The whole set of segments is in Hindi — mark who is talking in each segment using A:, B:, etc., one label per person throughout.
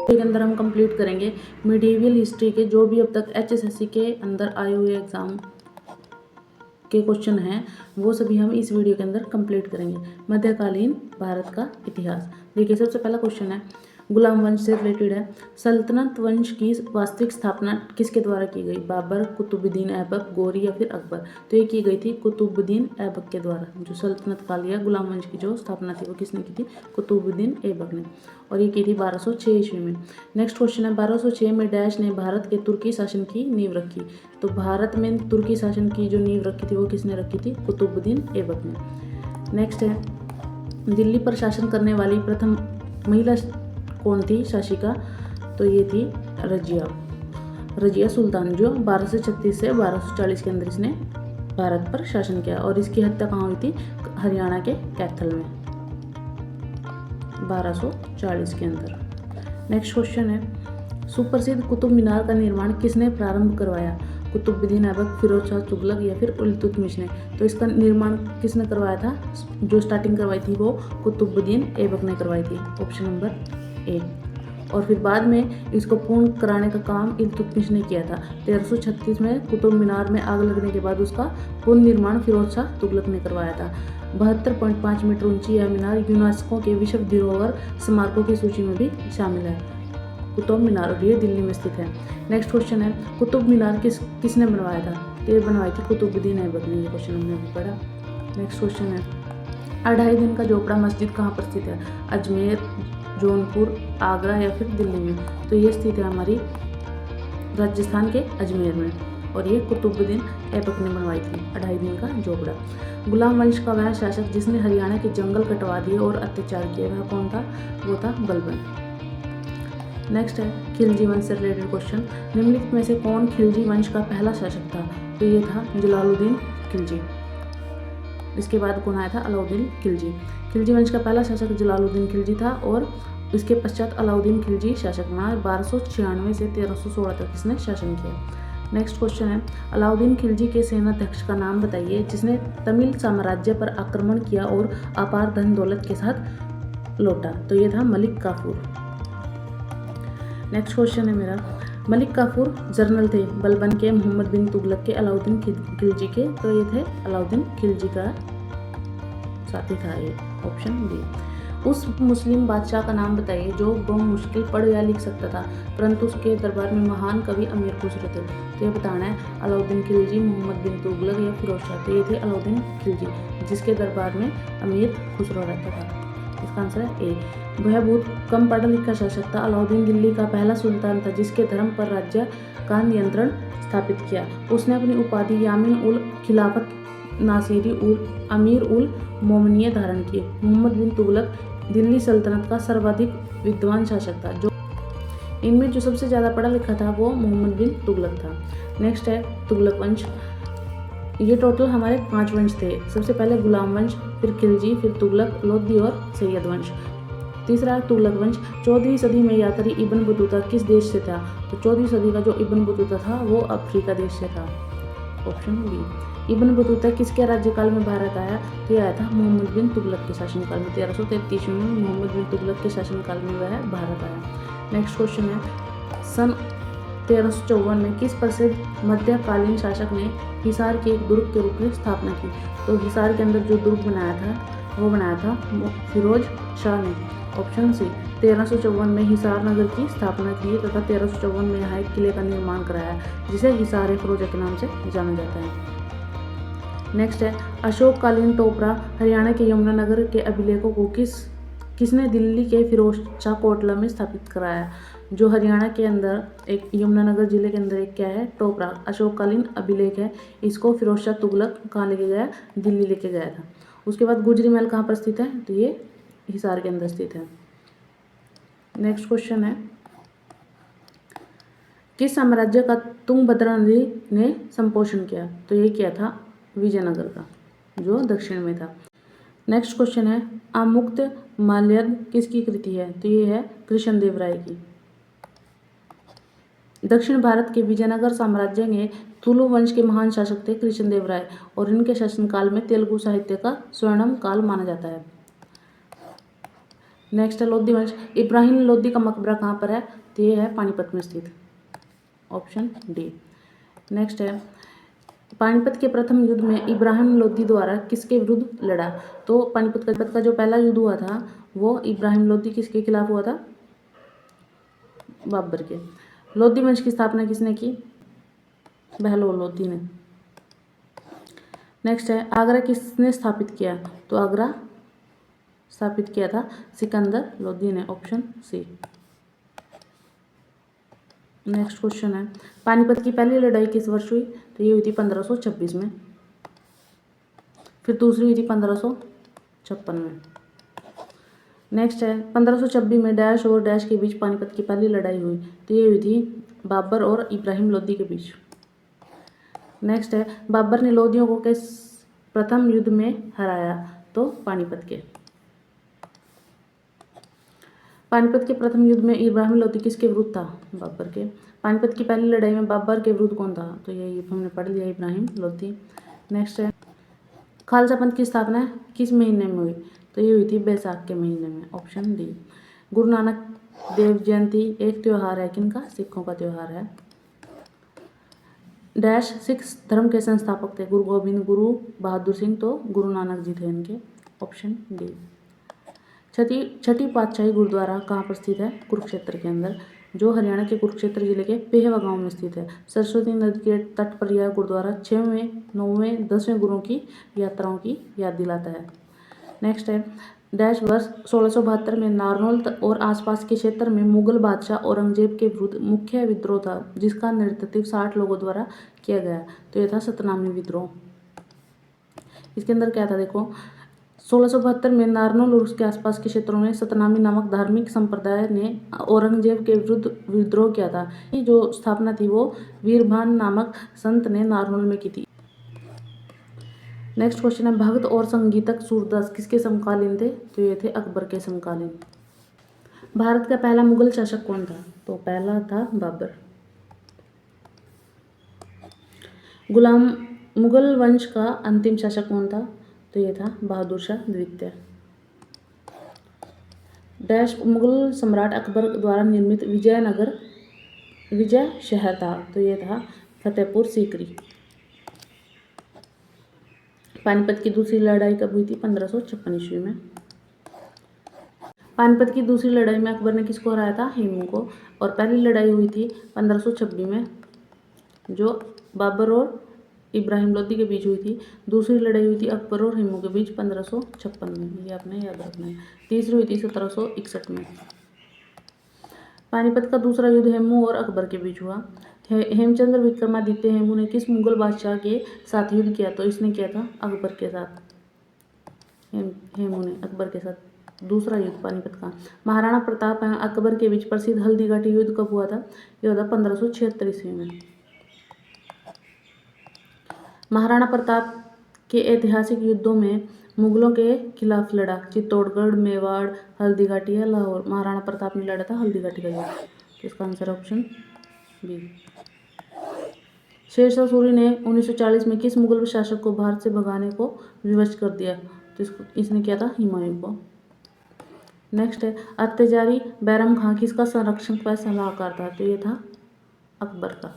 A: के अंदर हम कंप्लीट करेंगे मिडिवल हिस्ट्री के जो भी अब तक HSSC के अंदर आए हुए एग्जाम के क्वेश्चन हैं वो सभी हम इस वीडियो के अंदर कंप्लीट करेंगे। मध्यकालीन भारत का इतिहास। देखिए सबसे पहला क्वेश्चन है गुलाम वंश से रिलेटेड है। सल्तनत वंश की वास्तविक स्थापना किसके द्वारा की गई? बाबर, कुतुबुद्दीन ऐबक, गौरी या फिर अकबर? तो ये की गई थी कुतुबुद्दीन ऐबक के द्वारा। जो सल्तनत काल या गुलाम वंश की जो स्थापना थी वो किसने की थी? कुतुबुद्दीन ऐबक ने, और ये की थी 1206 ईस्वी में। नेक्स्ट क्वेश्चन है 1206 में डैश ने भारत के तुर्की शासन की नींव रखी? तो भारत में तुर्की शासन की जो नींव रखी थी वो किसने रखी थी? कुतुबुद्दीन ऐबक ने। नेक्स्ट है दिल्ली पर शासन करने वाली प्रथम महिला कौन थी शासिका? तो ये थी रजिया सुल्तान, जो 1236 से 1240 के अंदर इसने भारत पर शासन किया, और इसकी हत्या कहाँ हुई थी? हरियाणा के कैथल में 1240 के अंदर। नेक्स्ट क्वेश्चन है सुप्रसिद्ध कुतुब मीनार का निर्माण किसने प्रारंभ करवाया? कुतुबुद्दीन ऐबक, फिरोज शाह तुगलक या फिर इल्तुतमिश ने? तो इसका निर्माण किसने करवाया था? जो स्टार्टिंग करवाई थी वो कुतुबुद्दीन ऐबक ने करवाई थी, ऑप्शन नंबर ए। और फिर बाद में इसको पूर्ण कराने का काम इल्तुतमिश ने किया था। 1336 में कुतुब मीनार में आग लगने के बाद उसका पुनः निर्माण फिरोज शाह तुगलक ने करवाया था। 72.5 मीटर ऊंची यह मीनार यूनेस्को के विश्व धरोहर स्मारकों की सूची में भी शामिल है। कुतुब मीनार, और ये दिल्ली में स्थित है। नेक्स्ट क्वेश्चन है कुतुब मीनार किसने बनवाया था? ये बनवाई थी कुतुबुद्दीन ऐबक ने। ये क्वेश्चन हमने अभी पढ़ा। नेक्स्ट क्वेश्चन है 2.5 दिन का झोपड़ा मस्जिद कहाँ पर स्थित है? अजमेर, जौनपुर, आगरा या फिर दिल्ली में? तो ये स्थित है हमारी राजस्थान के अजमेर में, और ये कुतुबुद्दीन ऐबक ने बनवाई थी 2.5 दिन का झोपड़ा। गुलाम वंश का वह शासक जिसने हरियाणा के जंगल कटवा दिए और अत्याचार किए, वह कौन था? वो था बलबन। नेक्स्ट है खिलजी वंश से रिलेटेड क्वेश्चन। निम्नलिखित में से कौन खिलजी वंश का पहला शासक था? तो ये था जलालुद्दीन खिलजी। इसके बाद कौन आया था? अलाउद्दीन खिलजी। खिलजी वंश का पहला शासक जलालुद्दीन खिलजी था, और इसके पश्चात अलाउद्दीन खिलजी शासक बना। 1296 से 1316 तक इसने शासन किया। नेक्स्ट क्वेश्चन है अलाउद्दीन खिलजी के सेनाध्यक्ष का नाम बताइए जिसने तमिल साम्राज्य पर आक्रमण किया और अपार धन दौलत के साथ लौटा? तो ये था मलिक काफूर। नेक्स्ट क्वेश्चन है मेरा मलिक काफूर जनरल थे बलबन के, मोहम्मद बिन तुगलक के, अलाउद्दीन खिलजी के? तो ये थे अलाउद्दीन खिलजी का साथी था, ये ऑप्शन बी। उस मुस्लिम बादशाह का नाम बताइए जो मुश्किल पढ़ या लिख सकता था परंतु उसके दरबार में महान कवि अमीर खुसरो थे? तो ये बताना है अलाउद्दीन खिलजी, मोहम्मद बिन तुगलक या फिरोज शाह? तो ये थे अलाउद्दीन खिलजी, जिसके दरबार में अमीर खुसरो रहता था। इसका आंसर है ए। वह बहुत कम पढ़ा लिखा शासक था। अलाउद्दीन दिल्ली का पहला सुल्तान था जिसके धर्म पर राज्य का नियंत्रण स्थापित किया। उसने अपनी उपाधि यामिन उल खिलाफत नासिरी उल अमीर उल मोमिनियत धारण की। मोहम्मद बिन तुगलक दिल्ली सल्तनत का सर्वाधिक विद्वान शासक था। जो इनमें जो सबसे ज़्यादा पढ़ा लिखा था वो मोहम्मद बिन तुगलक था। नेक्स्ट है तुगलक वंश। ये टोटल हमारे 5 वंश थे। सबसे पहले गुलाम वंश, फिर खिलजी, फिर तुगलक, लोधी और सैयद वंश। तीसरा है तुगलक वंश। 14वीं सदी में यात्री इब्न बतूता किस देश से था? तो 14वीं सदी का जो इब्न बतूता था वो अफ्रीका देश से था, ऑप्शन बी। इब्न बतूता किसके राज्यकाल में भारत आया? तो ये आया था मोहम्मद बिन तुगलक के शासनकाल में। 1333 में मोहम्मद बिन तुगलक के शासनकाल में वह भारत आया। नेक्स्ट क्वेश्चन है सन 1354 में किस प्रसिद्ध मध्यकालीन शासक ने हिसार के एक दुर्ग के रूप में स्थापना की? तो हिसार के अंदर जो दुर्ग बनाया था वो बनाया था फिरोज शाह ने, ऑप्शन सी। 1354 में हिसार नगर की स्थापना की तथा 1354 में यहाँ एक किले का निर्माण कराया जिसे हिसार फिरोजा के नाम से जाना जाता है। नेक्स्ट है अशोककालीन टोपरा हरियाणा के यमुनानगर के अभिलेखों को किसने दिल्ली के फिरोज शाह कोटला में स्थापित कराया? जो हरियाणा के अंदर एक यमुनानगर जिले के अंदर एक क्या है? टोपरा अशोककालीन अभिलेख है। इसको फिरोज शाह तुगलक कहाँ लेके गया? दिल्ली लेके गया था। उसके बाद गुजरी महल कहाँ पर स्थित है? तो ये हिसार के अंदर स्थित है। नेक्स्ट क्वेश्चन है किस साम्राज्य का तुंगभद्रा नदी ने संपोषण किया? तो ये किया था विजयनगर का, जो दक्षिण में था। नेक्स्ट क्वेश्चन है आमुक्त माल्यद किसकी कृति है? तो ये है कृष्णदेवराय की। दक्षिण भारत के विजयनगर साम्राज्य में तुलु वंश के महान शासक थे कृष्णदेवराय, और इनके शासनकाल में तेलुगु साहित्य का स्वर्णिम काल माना जाता है। नेक्स्ट है लोधी वंश। इब्राहिम लोधी का मकबरा कहाँ पर है? तो ये है पानीपत में स्थित, ऑप्शन डी। नेक्स्ट है पानीपत के प्रथम युद्ध में इब्राहिम लोधी द्वारा किसके विरुद्ध लड़ा? तो पानीपत का जो पहला युद्ध हुआ था वो इब्राहिम लोधी किसके खिलाफ हुआ था? बाबर के। लोधी वंश की स्थापना किसने की? बहलोल लोधी ने। नेक्स्ट है आगरा किसने स्थापित किया? तो आगरा स्थापित किया था सिकंदर लोधी ने, ऑप्शन सी। नेक्स्ट क्वेश्चन है पानीपत की पहली लड़ाई किस वर्ष हुई? तो ये हुई थी 1526 में। फिर दूसरी हुई थी 1556 में। नेक्स्ट है 1526 में डैश और डैश के बीच पानीपत की पहली लड़ाई हुई। तो ये हुई थी बाबर और इब्राहिम लोधी के बीच। नेक्स्ट है बाबर ने लोधियों को किस प्रथम युद्ध में हराया? तो पानीपत के। पानीपत के प्रथम युद्ध में इब्राहिम लोधी किसके विरुद्ध था? बाबर के। पानीपत की पहली लड़ाई में बाबर के विरुद्ध कौन था? तो ये हमने पढ़ लिया, इब्राहिम लोधी। नेक्स्ट है खालसा पंथ की स्थापना किस महीने में हुई? तो ये हुई थी बैसाख के महीने में, ऑप्शन डी। गुरु नानक देव जयंती एक त्यौहार है किनका? सिखों का त्यौहार है। डैश सिख धर्म के संस्थापक थे? गुरु गोबिंद, गुरु बहादुर सिंह। तो गुरु नानक जी थे इनके, ऑप्शन डी। छठी पातशाही गुरुद्वारा कहाँ पर स्थित है? कुरुक्षेत्र के अंदर, जो हरियाणा के कुरुक्षेत्र जिले के पेहवा गांव में स्थित है। सरस्वती नदी के तट पर यह गुरुद्वारा 6वें, 9वें, 10वें गुरुओं की यात्राओं की याद दिलाता है। नेक्स्ट है डैश वर्ष 1672 में नारनौल और आसपास के क्षेत्र में मुगल बादशाह औरंगजेब के विरुद्ध मुख्य विद्रोह था जिसका नेतृत्व 60 लोगों द्वारा किया गया। तो यह था सतनामी विद्रोह। इसके अंदर क्या था देखो, 1672 में नारनौल और उसके आसपास के क्षेत्रों में सतनामी नामक धार्मिक संप्रदाय ने औरंगजेब के विरुद्ध विद्रोह किया था। ये जो स्थापना थी वो वीरभान नामक संत ने नारनौल में की थी। नेक्स्ट क्वेश्चन है भक्त और संगीतक सूरदास किसके समकालीन थे? तो ये थे अकबर के समकालीन। भारत का पहला मुगल शासक कौन था? तो पहला था बाबर। मुगल वंश का अंतिम शासक कौन था? तो ये था बहादुर शाह द्वितीय। डैश मुगल सम्राट अकबर द्वारा निर्मित विजय शहर था? तो ये था फतेहपुर सीकरी। पानीपत की दूसरी लड़ाई कब हुई थी? 1556 ईस्वी में। पानीपत की दूसरी लड़ाई में अकबर ने किसको हराया था? हेमू को। और पहली लड़ाई हुई थी 1526 में जो बाबर और इब्राहिम लोधी के बीच हुई थी। दूसरी लड़ाई हुई थी अकबर और हेमू के बीच 1556 में, ये आपने याद रखना है। तीसरी हुई थी 1761 में। पानीपत का दूसरा युद्ध हेमू और अकबर के बीच हुआ। हेमचंद्र विक्रमादित्य हेमू ने किस मुगल बादशाह के साथ युद्ध किया? तो इसने किया था अकबर के साथ। हेमू ने अकबर के साथ दूसरा युद्ध पानीपत का। महाराणा प्रताप एवं अकबर के बीच प्रसिद्ध हल्दी घाटी युद्ध कब हुआ था? यह हुआ था 1576 ईस्वी में। महाराणा प्रताप के ऐतिहासिक युद्धों में मुगलों के खिलाफ लड़ा। चित्तौड़गढ़, मेवाड़, हल्दी घाटी या लाहौर। महाराणा प्रताप ने लड़ा था हल्दी घाटी का युद्ध। तो इसका answer option B. Sher Shah Suri ने 1940 में किस मुगल शासक को भारत से भगाने को विवश कर दिया? तो इसने किया था हुमायूं को। नेक्स्ट है अत्याचारी बैरम खां किसका संरक्षक व सलाहकार था? तो ये था अकबर का,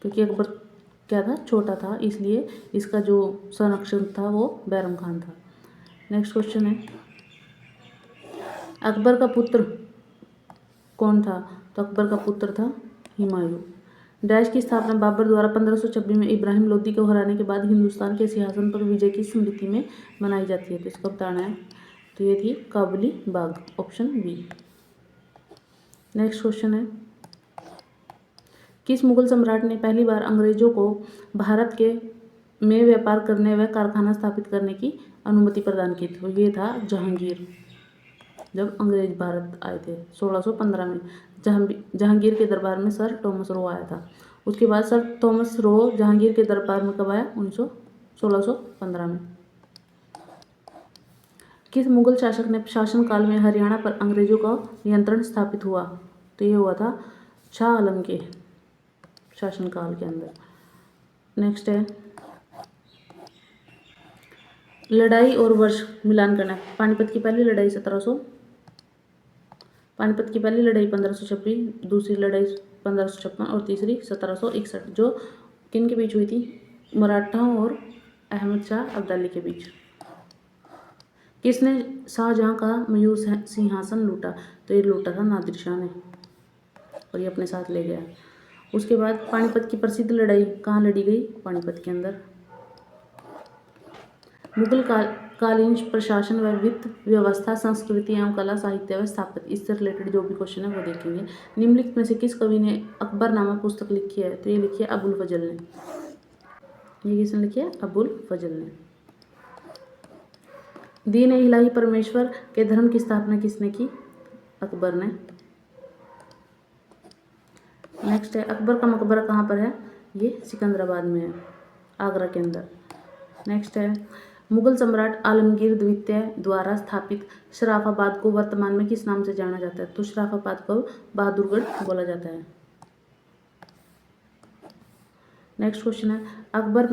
A: क्योंकि अकबर क्या था? छोटा था, इसलिए इसका जो संरक्षक था वो बैरम खान था। नेक्स्ट क्वेश्चन है अकबर का पुत्र कौन था? तो अकबर का पुत्र था हुमायूं। डैश की स्थापना बाबर द्वारा 1526 में इब्राहिम लोधी को हराने के बाद हिंदुस्तान के सिंहासन पर विजय की स्मृति में मनाई जाती है। तो इसका बताना है। तो ये थी काबुली बाग, ऑप्शन बी। नेक्स्ट क्वेश्चन है किस मुगल सम्राट ने पहली बार अंग्रेजों को भारत में व्यापार करने व कारखाना स्थापित करने की अनुमति प्रदान की? तो ये था जहांगीर। जब अंग्रेज भारत आए थे 1615 में, जहांगीर के दरबार में सर थॉमस रो आया था। उसके बाद सर थॉमस रो जहांगीर के दरबार में कब आया? 1615 में। किस मुगल शासक ने शासनकाल में हरियाणा पर अंग्रेजों का नियंत्रण स्थापित हुआ? तो ये हुआ था शाह आलम के शासनकाल के अंदर। नेक्स्ट है लड़ाई और वर्ष मिलान करना। पानीपत की पहली लड़ाई 1700 पानीपत की पहली लड़ाई 1526, दूसरी लड़ाई 1556 और तीसरी 1761, जो किन के बीच हुई थी? मराठाओं और अहमद शाह अब्दाली के बीच। किसने शाहजहां का मयूर सिंहासन लूटा? तो ये लूटा था नादिर शाह ने और ये अपने साथ ले गया। उसके बाद पानीपत की प्रसिद्ध लड़ाई कहाँ लड़ी गई? पानीपत के अंदर। मुगल कालीन प्रशासन व वित्त व्यवस्था, संस्कृति एवं कला, साहित्य व स्थापत्य, इससे रिलेटेड जो भी क्वेश्चन है वो देखेंगे। निम्नलिखित में से किस कवि ने अकबरनामा पुस्तक लिखी है? तो ये लिखी है अबुल फजल ने। ये किसने लिखी है? अबुल फजल ने। दीन ए इलाही परमेश्वर के धर्म की स्थापना किसने की? अकबर ने। नेक्स्ट है, अकबर का मकबरा कहाँ पर है? ये सिकंदराबाद में है, आगरा के अंदर। नेक्स्ट है, मुगल सम्राट आलमगीर द्वितीय द्वारा स्थापित शराफाबाद को वर्तमान में किस नाम से जाना जाता है? तो शराफाबाद को बहादुरगढ़ बोला जाता है। नेक्स्ट क्वेश्चन है, अकबर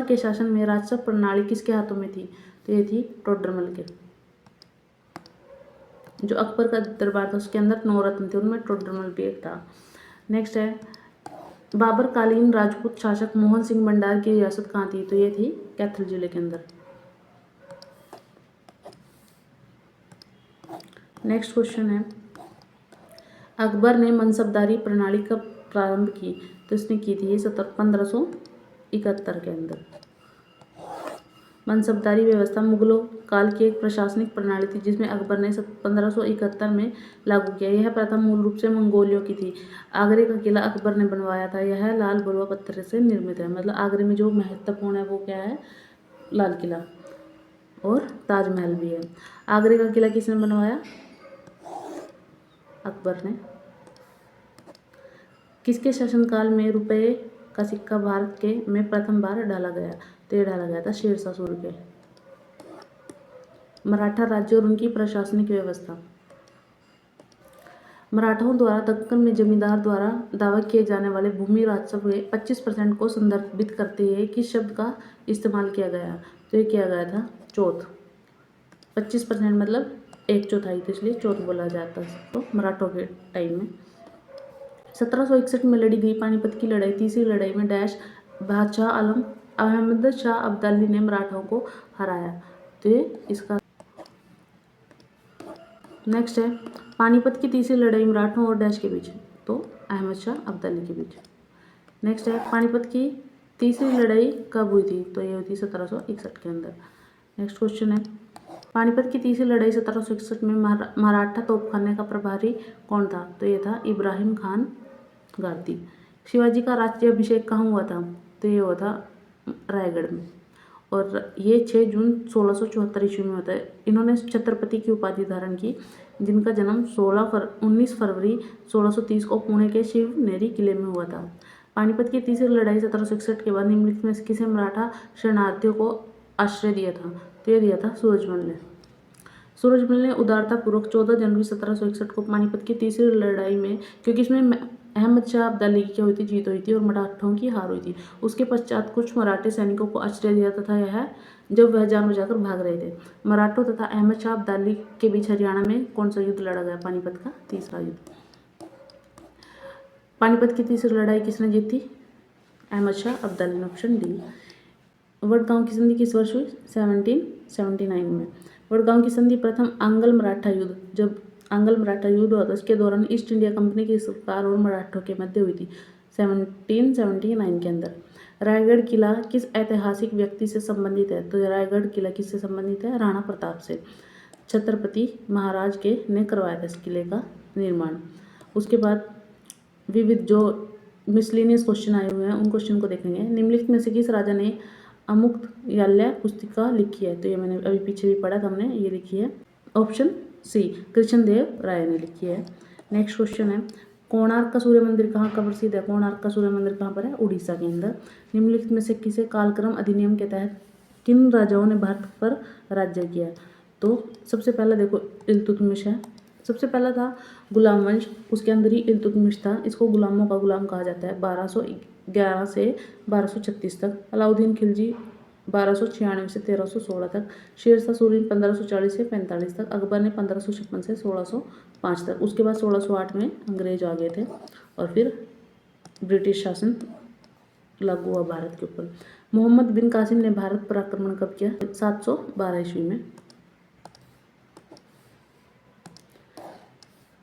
A: के शासन में राजस्व प्रणाली किसके हाथों में थी? तो ये थी टोडरमल के। जो अकबर का दरबार था उसके अंदर 9 रत्न थे, उनमें टोडरमल भी एक था। नेक्स्ट है, बाबर कालीन राजपूत शासक मोहन सिंह भंडार की रियासत कहाँ थी? तो ये थी कैथल जिले के अंदर। नेक्स्ट क्वेश्चन है, अकबर ने मनसबदारी प्रणाली कब प्रारंभ की? तो इसने की थी 1571 के अंदर। मनसबदारी व्यवस्था मुगलों काल की एक प्रशासनिक प्रणाली थी जिसमें अकबर ने 1571 में लागू किया। यह प्रथा मूल रूप से मंगोलियों की थी। आगरे का किला अकबर ने बनवाया था। यह लाल बलुआ पत्थर से निर्मित है। मतलब आगरे में जो महत्वपूर्ण है वो क्या है? लाल किला और ताजमहल भी है। आगरे का किला किसने बनवाया? अकबर ने। किसके शासनकाल में रुपये का सिक्का भारत के में प्रथम बार डाला गया? तो ये डाला गया था शेरशाह सूरी के। मराठा राज्य और उनकी प्रशासनिक व्यवस्था। मराठाओं द्वारा दक्कन में जमींदार द्वारा दावा किए जाने वाले भूमि राजस्व के 25% को संदर्भित करते हुए किस शब्द का इस्तेमाल किया गया? तो ये किया गया था चौथ। 25% मतलब 1/4, तो इसलिए चौथ बोला जाता है तो मराठों के टाइम में। 1761 में लड़ी गई पानीपत की लड़ाई, तीसरी लड़ाई में डैश बादशाह आलम अहमद शाह अब्दाली ने मराठाओं को हराया। तो ये इसका नेक्स्ट है, पानीपत की तीसरी लड़ाई मराठों और डैश के बीच? तो अहमद शाह अब्दाली के बीच। नेक्स्ट है, पानीपत की तीसरी लड़ाई कब हुई थी? तो ये हुई थी 1761 के अंदर। नेक्स्ट क्वेश्चन है, पानीपत की तीसरी लड़ाई 1761 में मराठा तोपखाने का प्रभारी कौन था? तो ये था इब्राहिम खान गारदी। शिवाजी का राष्ट्रीय अभिषेक कहाँ हुआ था? तो ये हुआ था रायगढ़ में और ये 6 जून 1674 ईस्वी में होता है। इन्होंने छत्रपति की उपाधि धारण की, जिनका जन्म 19 फरवरी 1630 को पुणे के शिवनेरी किले में हुआ था। पानीपत की तीसरी लड़ाई 1761 के बाद निम्नलिखित में से किसे मराठा शरणार्थियों को आश्रय दिया था? तो ये दिया था सूरजमल ने। सूरजमल ने उदारतापूर्वक 14 जनवरी 1761 को पानीपत की तीसरी लड़ाई में, क्योंकि इसमें अहमद शाह अब्दाली की क्या हुई थी? जीत हुई थी और मराठों की हार हुई थी। उसके पश्चात कुछ मराठे सैनिकों को आश्रय दिया तथा यह जब वह जान बचाकर भाग रहे थे। मराठों तथा अहमद शाह अब्दाली के बीच हरियाणा में कौन सा युद्ध लड़ा गया? पानीपत का तीसरा युद्ध। पानीपत की तीसरी लड़ाई किसने जीती? अहमद शाह अब्दाली ने। Option D. वडगांव की संधि किस वर्ष हुई? 1779 में। वडगांव की संधि प्रथम आंग्ल मराठा युद्ध, जब आंग्ल मराठा युद्ध हुआ था उसके दौरान ईस्ट इंडिया कंपनी की सरकार और मराठों के मध्य हुई थी 1779 के अंदर। रायगढ़ किला किस ऐतिहासिक व्यक्ति से संबंधित है? तो रायगढ़ किला किससे संबंधित है? राणा प्रताप से। छत्रपति महाराज के ने करवाया था इस किले का निर्माण। उसके बाद विविध जो मिसलेनियस क्वेश्चन आए हुए हैं उन क्वेश्चन को देखेंगे। निम्नलिखित में से किस राजा ने अमुक्त याल्य पुस्तिका लिखी है? तो ये मैंने अभी पीछे भी पढ़ा था हमने, ये लिखी है ऑप्शन सी, कृष्णदेव राय ने लिखी है। नेक्स्ट क्वेश्चन है, कोणार्क का सूर्य मंदिर कहाँ का प्रसिद्ध है? कोणार्क का सूर्य मंदिर कहाँ पर है? उड़ीसा के अंदर। निम्नलिखित में से किसे कालक्रम अधिनियम के तहत किन राजाओं ने भारत पर राज्य किया? तो सबसे पहला देखो इल्तुतमिश है। सबसे पहला था गुलाम वंश, उसके अंदर ही इल्तुतमिश था। इसको गुलामों का गुलाम कहा जाता है। 1211 से 1236 तक। अलाउद्दीन खिलजी 1296 से 1316 तक, शेरशाह सूरी 1540 से 45 तक, अकबर ने 1556 से 1605 तक। उसके बाद 1608 में अंग्रेज आ गए थे और फिर ब्रिटिश शासन लागू हुआ भारत के ऊपर। मोहम्मद बिन कासिम ने भारत पर आक्रमण कब किया? 712 ईस्वी में।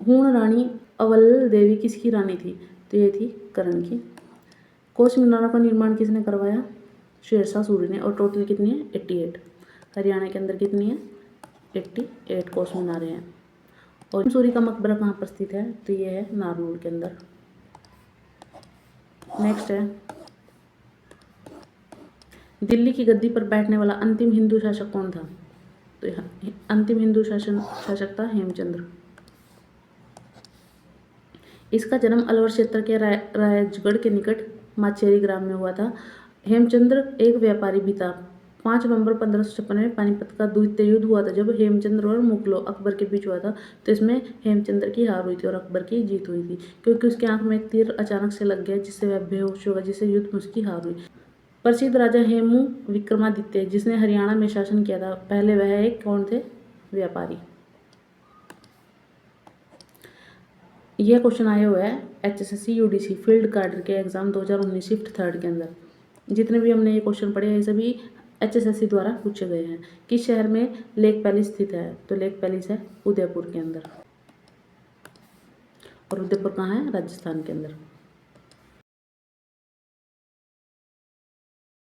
A: हूण रानी अवल देवी किसकी रानी थी? तो ये थी कर्ण की। कोस मीनारों का निर्माण किसने करवाया? शेरशाह सूरी ने। और टोटल कितनी है? 88। हरियाणा के अंदर कितनी है? 88 कोस मीनारें हैं। और सूरी का मकबरा कहाँ पर स्थित है? तो ये है नारनौल के अंदर। नेक्स्ट है, दिल्ली की गद्दी पर बैठने वाला अंतिम हिंदू शासक कौन था? तो अंतिम हिंदू शासक था हेमचंद्र। इसका जन्म अलवर क्षेत्र के रायगढ़ के निकट माचेरी ग्राम में हुआ था। हेमचंद्र एक व्यापारी भी था। 5 नवंबर 1556 में पानीपत का द्वितीय युद्ध हुआ था, जब हेमचंद्र और मुगलों अकबर के बीच हुआ था। तो इसमें हेमचंद्र की हार हुई थी और अकबर की जीत हुई थी, क्योंकि उसकी आंख में एक तीर अचानक से लग गया, जिससे वह बेहोश हो गया, जिससे युद्ध में उसकी हार हुई। प्रसिद्ध राजा हेमू विक्रमादित्य, जिसने हरियाणा में शासन किया था, पहले वह एक कौन थे? व्यापारी। यह क्वेश्चन आया हुआ है HSSC UDC फील्ड गार्ड के एग्जाम 2019 शिफ्ट 3 के अंदर। जितने भी हमने ये क्वेश्चन पढ़े हैं, सभी HSSC द्वारा पूछे गए हैं। किस शहर में लेक पैलेस स्थित है? तो लेक पैलेस है उदयपुर के अंदर। और उदयपुर कहाँ है? राजस्थान के अंदर।